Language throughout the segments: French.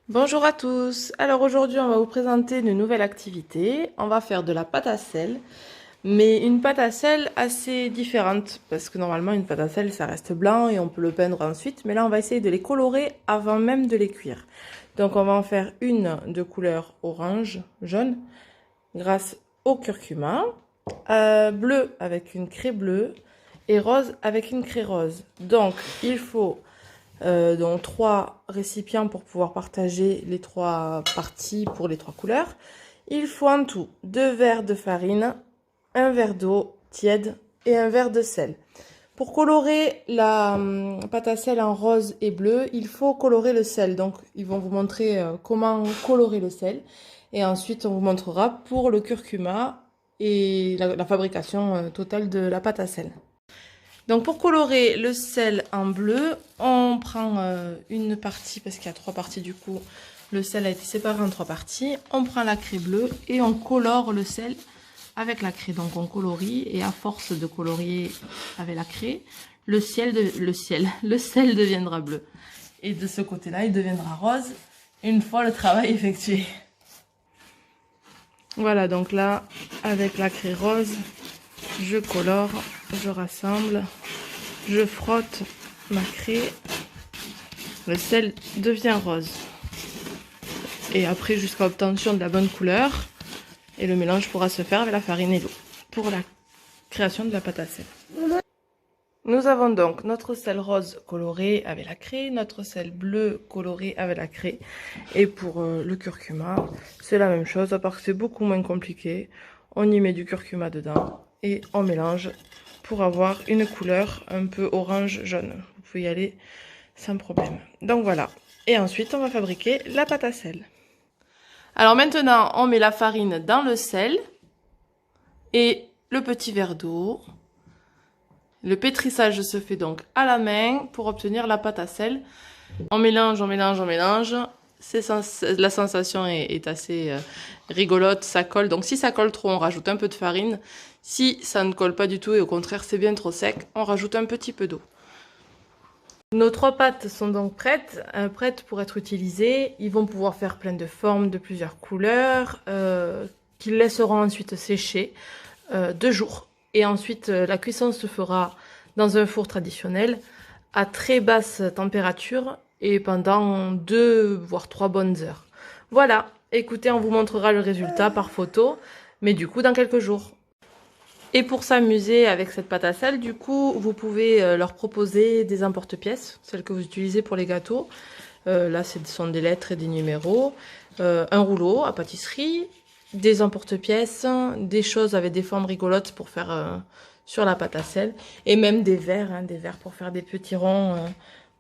Bonjour à tous. Alors aujourd'hui, on va vous présenter une nouvelle activité. On va faire de la pâte à sel, mais une pâte à sel assez différente parce que normalement une pâte à sel ça reste blanc et on peut le peindre ensuite, mais là on va essayer de les colorer avant même de les cuire. Donc on va en faire une de couleur orange, jaune, grâce au curcuma, bleu avec une craie bleue et rose avec une craie rose. Donc il faut donc 3 récipients pour pouvoir partager les 3 parties pour les 3 couleurs. Il faut en tout 2 verres de farine, un verre d'eau tiède et un verre de sel. Pour colorer la pâte à sel en rose et bleu, il faut colorer le sel. Donc ils vont vous montrer comment colorer le sel. Et ensuite on vous montrera pour le curcuma et la fabrication totale de la pâte à sel. Donc pour colorer le sel en bleu, on prend une partie, parce qu'il y a 3 parties du coup, le sel a été séparé en 3 parties. On prend la craie bleue et on colore le sel avec la craie. Donc on colorie et à force de colorier avec la craie, le sel deviendra bleu. Et de ce côté-là, il deviendra rose une fois le travail effectué. Voilà, donc là, avec la craie rose, je colore, je rassemble, je frotte ma craie, le sel devient rose. Et après jusqu'à obtention de la bonne couleur, et le mélange pourra se faire avec la farine et l'eau pour la création de la pâte à sel. Nous avons donc notre sel rose coloré avec la craie, notre sel bleu coloré avec la craie. Et pour le curcuma, c'est la même chose, à part que c'est beaucoup moins compliqué. On y met du curcuma dedans et on mélange pour avoir une couleur un peu orange-jaune. Vous pouvez y aller sans problème. Donc voilà. Et ensuite, on va fabriquer la pâte à sel. Alors maintenant, on met la farine dans le sel et le petit verre d'eau. Le pétrissage se fait donc à la main pour obtenir la pâte à sel. On mélange, on mélange, on mélange. La sensation est assez rigolote, ça colle. Donc si ça colle trop, on rajoute un peu de farine. Si ça ne colle pas du tout et au contraire c'est bien trop sec, on rajoute un petit peu d'eau. Nos 3 pâtes sont donc prêtes pour être utilisées. Ils vont pouvoir faire plein de formes, de plusieurs couleurs, qu'ils laisseront ensuite sécher 2 jours. Et ensuite, la cuisson se fera dans un four traditionnel à très basse température et pendant 2 voire 3 bonnes heures. Voilà, écoutez, on vous montrera le résultat par photo, mais du coup dans quelques jours. Et pour s'amuser avec cette pâte à sel, du coup, vous pouvez leur proposer des emporte-pièces, celles que vous utilisez pour les gâteaux. Là, ce sont des lettres et des numéros, un rouleau à pâtisserie, des emporte-pièces, des choses avec des formes rigolotes pour faire sur la pâte à sel, et même des verres pour faire des petits ronds,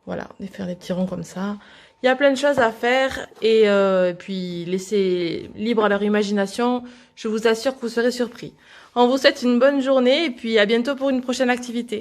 voilà, faire des petits ronds comme ça. Il y a plein de choses à faire et puis laissez libre à leur imagination, je vous assure que vous serez surpris. On vous souhaite une bonne journée et puis à bientôt pour une prochaine activité.